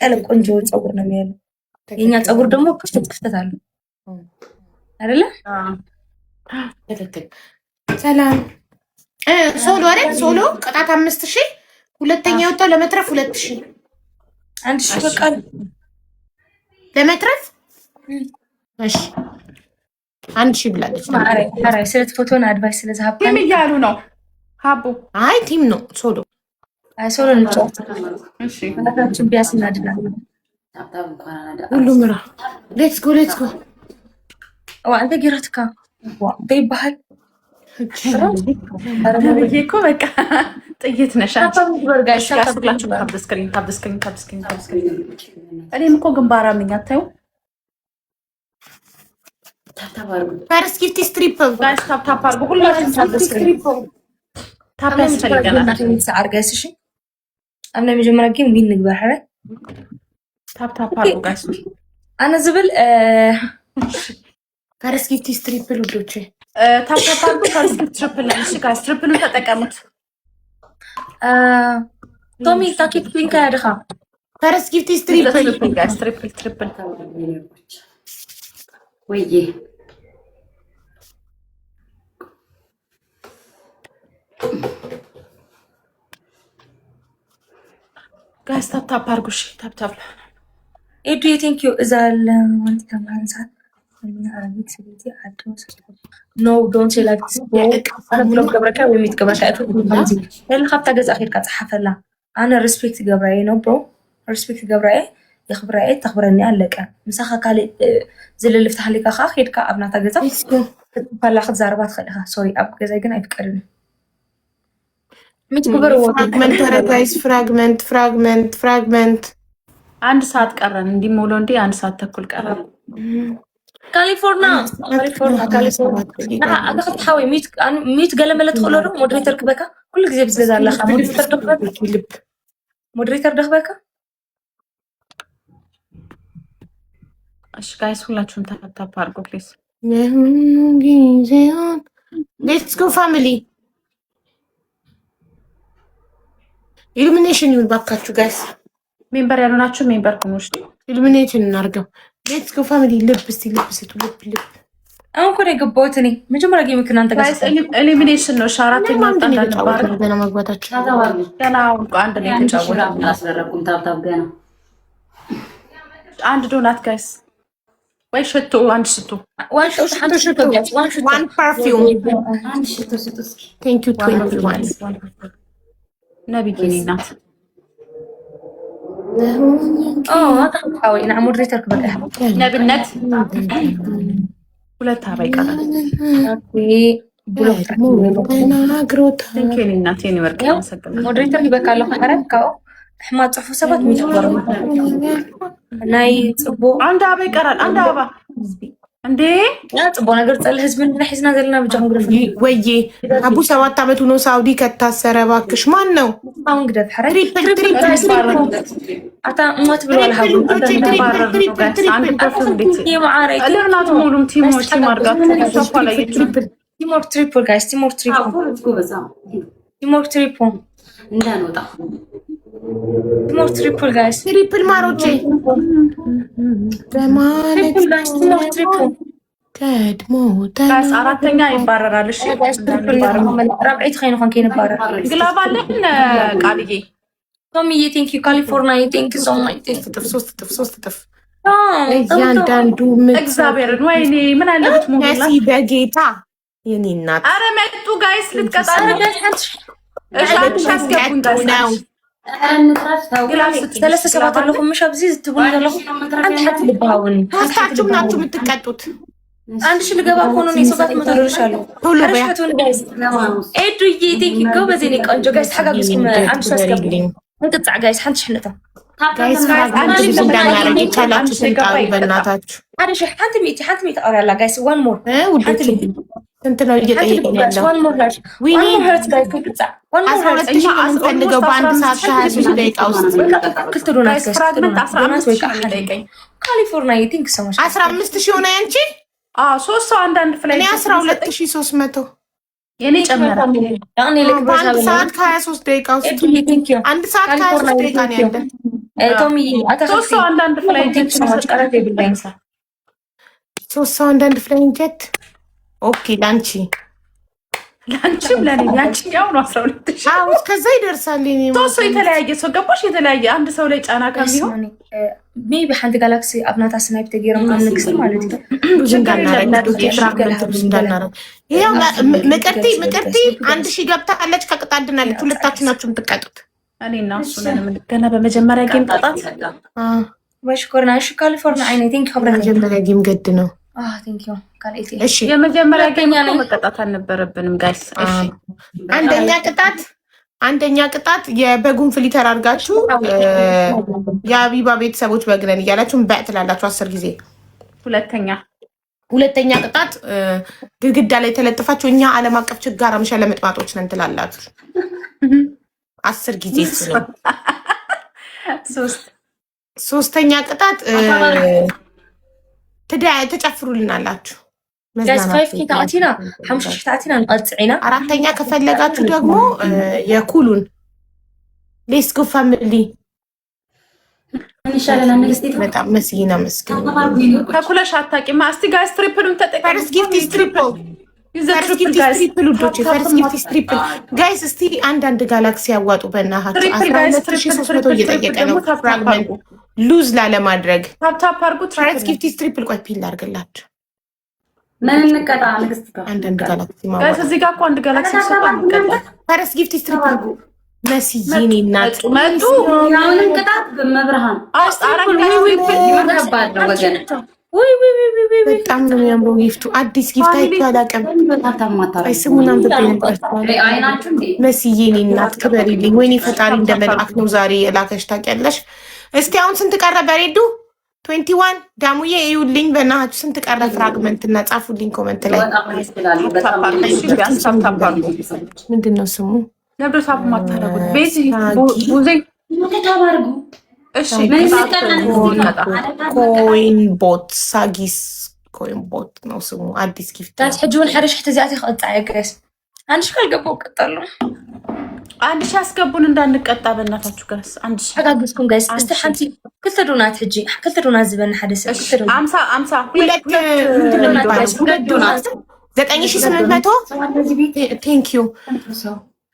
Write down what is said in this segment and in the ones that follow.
ያለ ቆንጆ ፀጉር ነው የሚያለው። የኛ ፀጉር ደግሞ ክፍተት አለው አይደለ? ትክክል። ሰላም ሶሎ አይደል? ሶሎ ቅጣት 5000 ሁለተኛ ወጣው ለመትረፍ 2000 1000 በቃ ለመትረፍ እሺ 1000 ብላለች። አራይ ስለ ፎቶና አድቫይስ ስለ ዛሃብ ቲም እያሉ ነው ሀቡ። አይ ቲም ነው ሶሎ። አይ ሶሎ ነው። እሺ ታችን ቢያስ እናድናለን ሁሉም ራ ሌትስ ጎ ሌትስ ጎ። አንተ ጊራትካ በይባል አረብዬ እኮ በቃ ጥይት ነሽ አንቺ። ያስብላችሁ ታብስክሪን እኔም እኮ ግንባራም ነኝ አታዩ። ፈርስት ጊፍት ስትሪፕ ጋይስ ታፕ አድርጉ ሁላችሁም ስትሪፕ ታፕ ያስፈልገናል። አርጋይስ እሺ አና መጀመሪያ ጌም ዊን ንግበር ሐረ ታፕ አድርጉ ጋይስ። አና ዝብል ፈርስት ጊፍት ስትሪፕ ልጆቼ ታፕ አድርጉ። ፈርስት ጊፍት ትሪፕል ነው። እሺ ጋይስ ትሪፕሉን ተጠቀሙት። ቶሚ ታኪት ሊንክ ያድኻ ፈርስት ጊፍት ስትሪፕል ጋይስ ትሪፕል ወይዬ ጋይስ ታፕ አድርጉ። እሺ ታፕ ኤዱ ቴንክ ዩ እዛለ ማለት ከማንሳት አረቢክ ስለቲ አድሮስ ኖ ዶንት ሴ ላይክ ዲስ አነ ብሎም ገብረካ ወይ ሚት ገብረካ እቱ ለል ኻፍታ ገዛ ኺድካ ጽሐፈላ አነ ሪስፔክት ገብራዬ ነው ብሮ ሪስፔክት ገብራዬ يخبرأي تخبرني علىك مسخة كالي زللفت حليك أخا خيرك أبنا تجزا فلا أخذ زربات خليها سوري أب جزاي جنا يفكرني متكبر ፍራግመንት አንድ ሰዓት ቀረን። እንዲ ሞሎ እንዲ አንድ ሰዓት ተኩል ቀረን። ካሊፎርኒያ أخذت حاوي ميت قلملت خلورو مودريتر كبكا كل جزء بزلز على خا مودريتر دخبكا እሺ ጋይስ ሁላችሁም ታፕ አድርጉ ፕሊዝ። ሌትስ ጎ ፋሚሊ ኢሉሚኔሽን ይሁን ባካችሁ ጋይስ። ሜምበር ያልሆናችሁ ሜምበር ሁኑ። እሺ ኢሉሚኔሽን እናርገው። ሌትስ ጎ ፋሚሊ ልብ እስቲ ልብ ስጡ ልብ አሁን እኮ ነው የገባሁት እኔ መጀመሪያ ጌም ከናንተ ጋር ኢሉሚኔሽን ነው። ሻራት የማጣ እንዳልነበር ገና መግባታችሁ ገና አንድ ነው የተጫወተው። አስደረኩም ታፕ ገና አንድ ዶናት ጋይስ ወይ ሽቶ አንድ ሽቶ ዋን ፐርፊውም አንድ ሽቶ ስጡ እስኪ። ቴንክ ዩ 21 ነብይኔ ናት። አዎ እና ሞዴሬተር ከበቃ ነብነት ሁለት አባይ ቀራል። ተናግሮታል። ቴንክ ዩ እናቴ ነው ወርቅ ያመሰግናለሁ። ሞዴሬተር ይበቃለሁ አረካው احمد صفو سبات ميتبر ناي صبو አንድ አባይ ቀራል። አንድ አበባ እንዴ ያ ጽቦ ነገር ጸል ህዝብን ለሕዝና ዘለና ብቻውን ግረፍ ወይዬ አቡ 7 አመቱ ነው ሳውዲ ከታሰረ ባክሽ ማን ነው አሁን ግደፍ ሐረ አታ ሞት ብሎ ለሃቡ አንድ ፐርሰንት እንዴት የማዓረይ ለናቱ ሙሉም ቲሞች ማርጋት ተፋላ ይችላል። ቲሞር ትሪፕል ጋይስ ቲሞር ትሪፕል እንዳንወጣ ቲሞር ትሪፕል ጋይስ ትሪፕል ማሮቼ ደማለት ቲሞር ትሪፕል ቀድሞ ጋይስ አራተኛ ይባረራል። እሺ ጋይስ ትሪፕል ራብዒት ኸይኑ ኸን ከይንባረር ግላባለን ቃልዬ ቶሚዬ ቴንክ ዩ ካሊፎርኒያ ቴንክ ዩ ሶ ማች ሶስት እጥፍ እያንዳንዱ እግዚአብሔርን ወይኔ ምን አለበት ሞላ በጌታ የኔ እናት አረ መጡ ጋይስ ልትቀጣ ነው። እሺ አትስገቡን ነው ثلاث سبعات لكم مش ابزي تبون لكم انت حتى ልባውን ታችሁ ናችሁ የምትቀጡት አንድ ሺህ ልገባ ሆኖ ነው ሰባት መቶ ደርሻለሁ። አረሽቱን ጋይስ ኤዱዬ ቴንክ ዩ ጎበዜኔ ቆንጆ ጋይስ حاجه አንድ ሺህ አስገቡልኝ እንቅጣ ጋይስ አንድ ሺህ ነታ ጋይስ አንድ ሺህ እንዳናረግ ይቻላችሁ ስንጣሩ በእናታችሁ አንድ ሺህ አንተ ሚት አውራላ ጋይስ ዋን ሞር ውድት እንት ነው እየጠየቀኝ ያለው ዋን ሞር ላሽ ዋን ሞር ሄርት ጋይስ እንቅጣ ዋን ሞር ሄርት እኛ አንፈልገው በአንድ ሰዓት ከ23 ደቂቃ ውስጥ ክትሉና ጋይስ ፍራግመንት 15 ወይ ከአይቀኝ ካሊፎርኒያ ቲንክ ሶ ማች 15000 ሆነ ያንቺ 3 ሰው አንዳንድ ፍላይ እኔ 12300 የኔ ጨመረ ያኔ ለክ በአንድ ሰዓት ከ23 ደቂቃ ውስጥ አንድ ሰዓት ከ23 ደቂቃ ነው ያለው ቶሚ ሶስት ሰው አንዳንድ ፍላይት ጀት ሶስት ሰው አንዳንድ ፍላይት ጀት። ኦኬ ለአንቺም ለኔ ያንቺኛው ነው 12,000 እስከዛ ይደርሳል። ሶስት ሰው የተለያየ ሰው ገባሽ? የተለያየ አንድ ሰው ላይ ጫና ከሚሆን ሜቢ ሓንቲ ጋላክሲ ኣብ ናታ ስናይፕ ተገይሮም ኣብ ንግስቲ ማለት እዩ ምቅርቲ 1000 ገብታለች። ከቅጣት ድናለች። ሁለታችሁ ናችሁ የምትቀጡት። እኔና እሱ ነን ገና በመጀመሪያ ጌም ቅጣት በሽኮርና እሺ ካሊፎርኒያ አይኔ ቲንክ መጀመሪያ ጌም ገድ ነው። ቲንክ ዩ ካልኤቲ እሺ የመጀመሪያ ጌም መቀጣት አልነበረብንም ጋይስ። እሺ አንደኛ ቅጣት የበጉን ፍሊተር አድርጋችሁ የአቢባ ቤተሰቦች በግነን እያላችሁ ትላላችሁ 10 ጊዜ። ሁለተኛ ቅጣት ግድግዳ ላይ ተለጥፋችሁ እኛ ዓለም አቀፍ ችጋር ሸለምጥማጦች ነን ትላላችሁ 10 ጊዜ። ሶስተኛ ቅጣት ትጨፍሩልናላችሁ። አራተኛ ከፈለጋችሁ ደግሞ የኩሉን ሌስ ጎ ፋሚሊ በጣም መስይና መስገን ከኩለሽ አታውቂማ። እስቲ ጋይስ ትሪፕሉን ተጠቀሙ። ፈርስት ጊፍት ትሪፕል ውዶች፣ ፈርስት ጊፍት ትሪፕል ጋይስ። እስቲ አንዳንድ ጋላክሲ ያዋጡ በእናታችሁ። 12300 እየጠየቀ ነው ፍራግመንት ሉዝ ላለማድረግ። ታፕ አድርጉ። ፈርስት ጊፍት ትሪፕል ቆይ ፒል አድርግላችሁ። ምን እንቀጣ ንግስት ጋር አንዳንድ ጋላክሲ ጋይስ እዚህ ጋር እኮ አንድ ጋላክሲ ሰጣን እንቀጣ። ፈርስት ጊፍት ትሪፕል መስይኔ እናት መጡ። ያውንም ቅጣት በመብርሃን አራት ከባድ ነው ወገን። በጣም ነው የሚያምረው ጊፍቱ። አዲስ ጊፍት አይቼ አላውቅም። ስሙን አንብቤ ነበር። መስዬኔ እናት ክበሪልኝ። ወይኔ ፈጣሪ እንደ መልአክ ነው ዛሬ የላከሽ ታውቂያለሽ። እስቲ አሁን ስንት ቀረ በሬዱ? 21 ዳሙዬ እዩልኝ በእናታችሁ ስንት ቀረ ፍራግመንት እና ጻፉልኝ ኮመንት ላይ። ምንድን ነው ስሙ? ነብዶ ሳብ ማታረጉት ቤዚ ቡዜ ተባርጉ። እሺ ኮይን ቦት ሳጊስ ኮይን ቦት ነው ስሙ። አዲስ ጊፍት ታስ ሕጅውን ሕርሽ ሕተዚያት ይኸጣ ያግረስ አንሽ ካልገባው ቀጣሉ። አንድ ሺህ አስገቡን እንዳንቀጣ በእናታችሁ ጋይስ። አንድ ሺህ አጋግዝኩም ጋይስ። እስቲ ሓንቲ ክልተ ዶናት ሕጂ ክልተ ዶናት ዝበና ሓደ ሰብ 50 ሁለት ዶናት 9800 ቴንክ ዩ።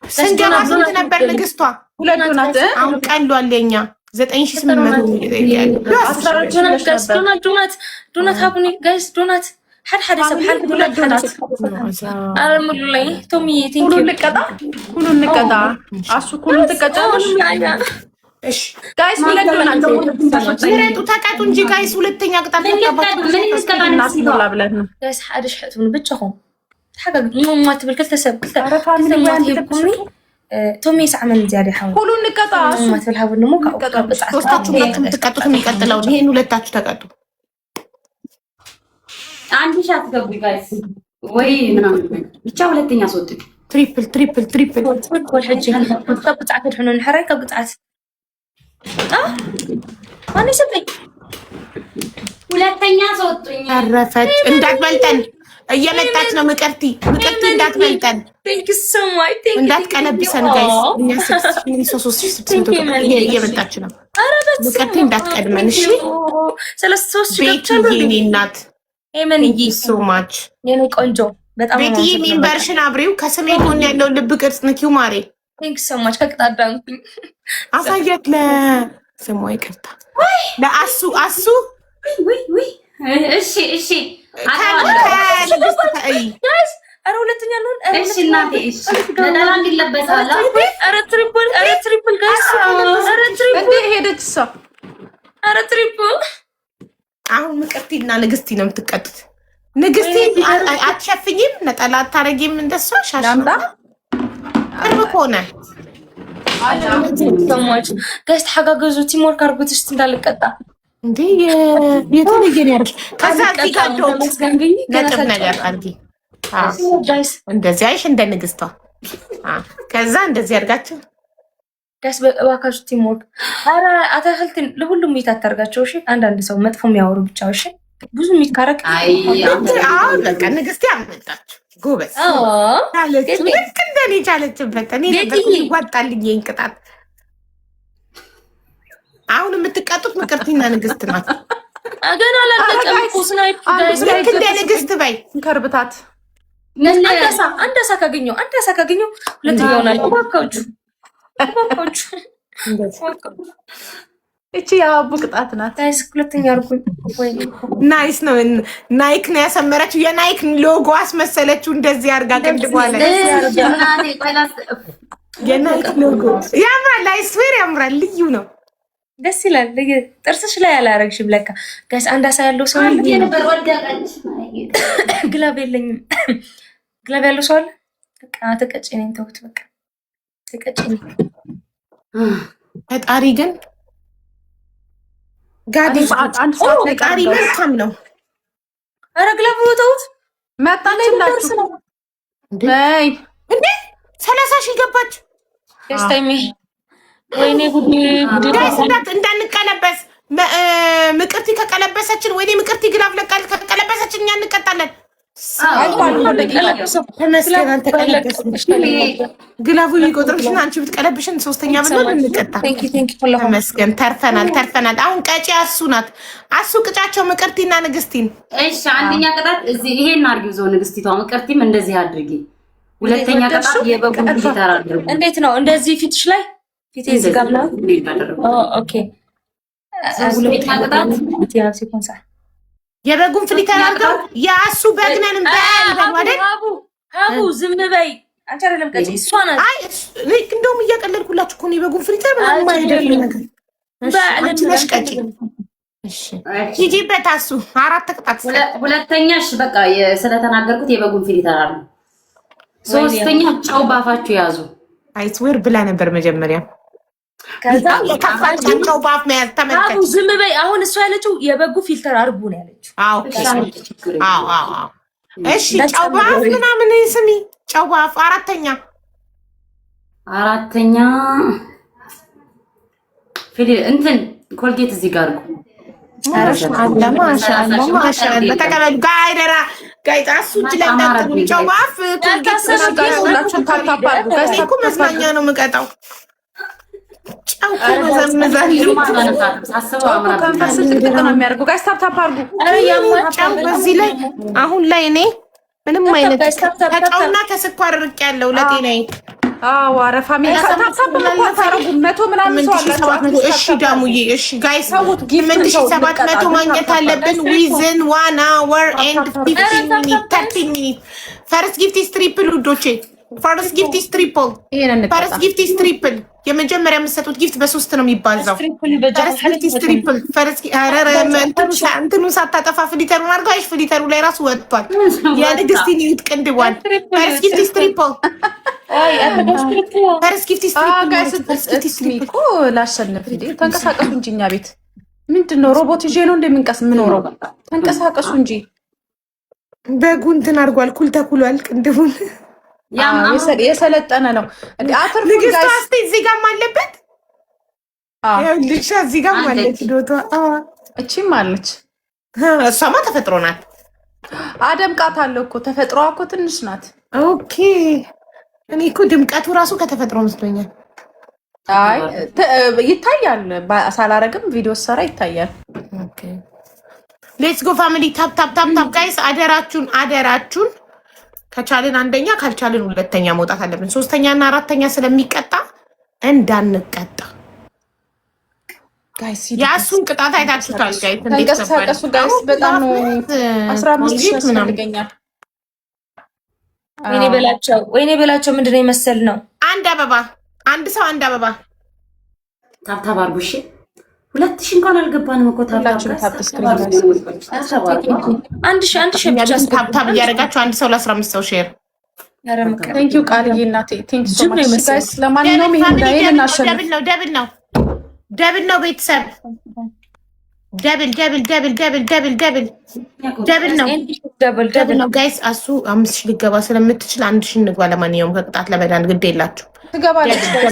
ስንገባ ስንት ነበር ንግስቷ? ሁለት ዶናት አሁን ቀሏል። የኛ 9800 ዶናት ሃቡኒ ጋይስ ዶናት ሓደ ሰብ ሓንቲ ዶናት አረምሉላይ ቶሚ ቲንክ ዩ ሁሉን ንቀጣ አሱ ሁሉን ተቀጣሽ። እሺ ጋይስ ሁለት ዶናት ምረጡ ተቀጡ እንጂ ጋይስ። ሁለተኛ ቅጣት ተቀባችሁ ጋይስ ሓደ ሽሕቱን ብቻኹም ሓጋግ ማ ትብል ክልተ ሰብ ክልተ ሂብኩምኒ ቶሚ ሳዕመን ዝያደ ሓው ሁሉን ንቀጣ ማ ትብል ሃቡን ሞ ካብ ብጻዕት ሶስታችሁ ተቀጡት። የሚቀጥለው ይሄን ሁለታችሁ ተቀጡ። አንድ ሺህ አትገቡ ጋይስ ወይ ምናምን ብቻ ሁለተኛ አስወጡ። ትሪፕል ወል ሕጂ ካብ ብጻዕት ድሕኑ ንሕራይ ካብ ብጻዕት ማን ይሰጠኝ ሁለተኛ አስወጡኝ። አረፈች እንዳትበልጠን እየመጣች ነው። ምቅርቲ እንዳትበልጠን እንዳትቀለብሰን ጋይስ። እኛ 3600 እየመጣች ነው። ምቅርቲ እንዳትቀድመን እሺ። ቤትዬ የኔ እናት ኤመንዬ ሶ ማች የኔ ቆንጆ በጣም ቤትዬ ሜምበርሽን አብሬው ከስሜ ጎን ያለውን ልብ ቅርጽ ንኪው ማሬ። ቴንክ ሶ ማች ከቅጣዳንኩኝ አሳያት ለስሟ ይቅርታ ለአሱ እሺ አረ ሁለተኛ ነው። እሺ እናቴ እሺ ነጠላ እንዲለበሳላ። አረ ትሪፕል ጋይስ። አረ ትሪፕል ሄደች እሷ። አረ ትሪፕል አሁን ምቅርቲና ንግስቲ ነው የምትቀጡት። ንግስቲ አትሸፍኝም፣ ነጠላ አታረጊም። እንደሷ ሻሽምጣ ቅርብ ከሆነ ሰማች ጋይስ ተሐጋገዙ። ቲምወርክ አርጉት እስቲ እንዳልቀጣ እንዴ የተለየ ነው ያርሽ። ከዛ እዚህ ጋር ነጥብ ነገር አርጊ ጋይስ። እንደዚህ አይሽ እንደ ንግስቷ። ከዛ እንደዚህ አርጋችሁ ጋይስ በእባካችሁ ቲምወርክ። አረ አታክልትን ለሁሉም ሚት አታርጋቸው እሺ። አንዳንድ ሰው መጥፎ የሚያወሩ ብቻ እሺ። ብዙ ሚት ካረክ በቃ ንግስቲ አመጣችሁ ጎበዝ ታለች። ልክ እንደኔ ቻለችበት። እኔ ይወጣልኝ ይሄን ቅጣት አሁን የምትቀጡት ምቅርቲና ንግስት ናት። ገና አላለቀም እኮ ስናይፕ ጋይስ። ልክ እንደ ንግስት በይ ከርብታት አንድ አሳ ካገኘው ሁለተኛ ይሆናል። እባካችሁ እቺ የአቡ ቅጣት ናት ጋይስ። ሁለተኛ አርጉኝ። ወይ ናይስ ነው። ናይክ ነው ያሰመረችው። የናይክ ሎጎ አስመሰለችው እንደዚህ አድርጋ ቅድቧለ። የናይክ ሎጎ ያምራል። አይስዌር ያምራል። ልዩ ነው። ደስ ይላል። ጥርስሽ ላይ አላረግሽም ለካ ጋይስ። አንድ አሳ ያለው ሰው ግላብ የለኝም። ግላብ ያለው ሰው አለ። በቃ ተቀጭ ነኝ። ተውት በቃ ተቀጭ ነኝ። ፈጣሪ ግን ጋዲ ፈጣሪ መልካም ነው። ኧረ ግላብ ተውት። መጣችላችሁ በይ እንዴ 30 ሺህ ገባች። ደስታይሜ ወይኔ ጉዲ እንዳንቀለበስ ምቅርቲ ከቀለበሰችን ወይኔ ምቅርቲ ግላፍ ለቃል ከቀለበሰችን እኛ እንቀጣለን። ግላፉ የሚቆጥርሽን አንቺ ብትቀለብሽን ሶስተኛ ብለን እንቀጣ። ተመስገን ተርፈናል። አሁን ቀጪ አሱ ናት። አሱ ቅጫቸው ምቅርቲና ንግስቲን። እሺ አንደኛ ቅጣት እዚህ ይሄን አድርጊው ዘው ንግስቲቷ ምቅርቲም እንደዚህ አድርጊ። ሁለተኛ ቅጣት የበጉን ፊተር አድርጉ። እንዴት ነው እንደዚህ ፊትሽ ላይ ፊቴ እዚህ ጋር ነው። ኦኬ ሁለተኛ ቅጣት የበጉን ፍሊተር አድርገው የአሱ በግነንም በአይደል ሀቡ ዝም በይ አንቺ አይደለም ቀጪ እሷ ናት። አይ እንደውም እያቀለልኩላችሁ እኮ ነው። የበጉን ፍሊተር ምንም አይደለም ነገር አንቺ ነሽ ቀጪ። እሺ ሂጂበት አሱ 4 ቅጣት። ሁለተኛሽ በቃ ስለተናገርኩት የበጉን ፍሊተር አሉ። ሶስተኛ ጨው ባፋችሁ ያዙ። አይስዌር ብላ ነበር መጀመሪያ። ከዛ የከፋቸው ባፍ መያዝ ተመልከት። አቡ ዝም በይ። አሁን እሷ ያለችው የበጉ ፊልተር አርጉ ነው ያለችው። አዎ እሺ ጨው ባፍ ምናምን ስሚ። ጨው ባፍ አራተኛ እንትን ኮልጌት እዚህ ጋር አርጉ። ማሻአላ ተቀበሉ። ጋይደራ ጋይጣሱ ጅለንዳቱ ጨው ባፍ ኮልጌት ሁላችሁም ታታባሉ። ጋይስኩ መዝናኛ ነው የምቀጣው። ጨው ከመዘምዛችሁ ጨው በዚህ ላይ አሁን ላይ እኔ ምንም አይነት ከጨውና ከስኳር ርቅ ያለው ለጤናዬ። አዎ ኧረ ፋሚሊ ታታባሉ። 100 ምናምን ሰው አላችሁ። እሺ ዳሙዬ እሺ ጋይስ 8700 ማግኘት አለብን ዊዝን 1 hour and 15 minutes 30 minutes። ፈርስት ጊፍት ኢዝ ትሪፕል ውዶቼ። ፈርስት ጊፍት ኢዝ ትሪፕል። ፈርስት ጊፍት ኢዝ ትሪፕል። የመጀመሪያ የምትሰጡት ጊፍት በ3 ነው የሚባዛው። ፈርስት ጊፍት ኢዝ ትሪፕል። ፈርስት እንትኑን ሳታጠፋ ፍሊተሩን አድርገው አይሽ ፍሊተሩ ላይ ራሱ ወጥቷል። የንግስቲን ይውጥ ቅንድቧል። ፈርስት ጊፍት ኢዝ ትሪፕል። ፈርስት ጊፍት ኢዝ ትሪፕል። እኮ ላሸንፍ እንዴ ተንቀሳቀሱ እንጂ እኛ ቤት ምንድነው ሮቦት ይዤ ነው እንደምንቀስ የምኖረው። ተንቀሳቀሱ እንጂ በጉ እንትን አድርጓል። ኩል ተኩሏል ቅንድቡን የሰለጠነ ነው። አትርፉ ጋይስ እዚህ ጋርም አለበት። ልሻ እዚህ ጋርም አለች ዶቷ። እቺም አለች። እሷማ ተፈጥሮ ናት። አደምቃታለሁ እኮ ተፈጥሮዋ እኮ ትንሽ ናት። ኦኬ እኔ እኮ ድምቀቱ ራሱ ከተፈጥሮ መስሎኛል። አይ ይታያል። ሳላረግም ቪዲዮ ሰራ ይታያል። ኦኬ ሌትስ ጎ ፋሚሊ ታፕ ታፕ ታፕ ታፕ ጋይስ አደራችሁን ከቻልን አንደኛ ካልቻልን ሁለተኛ መውጣት አለብን። ሶስተኛ እና አራተኛ ስለሚቀጣ እንዳንቀጣ ጋይስ። ያሱን ቅጣት አይታችሁታል ጋይስ። ተንቀሳቀሱ ጋይስ። በጣም ነው 15 ምናምን ይገኛል። ወይኔ በላቸው ምንድነው የመሰል ነው። አንድ አበባ አንድ ሰው አንድ አበባ ታብታብ አድርጉ። እሺ 2000 እንኳን አልገባንም እኮ ታብታብ አንድ ሺህ ብቻ ታብታብ እያደረጋችሁ አንድ ሰው ለ15 ሰው ሼር። ቴንክ ዩ ቃልዬ እናቴ ቴንክ ዩ ሶ ማች ጋይስ። ለማንኛውም ይሄን ዳይል እናሸንፍ። ደብል ነው ቤተሰብ ደብል ነው ጋይስ። አሱ 5000 ሊገባ ስለምትችል 1000 እንግባ። ለማንኛውም ከቅጣት ለመዳን ግድ የላችሁ ትገባለች።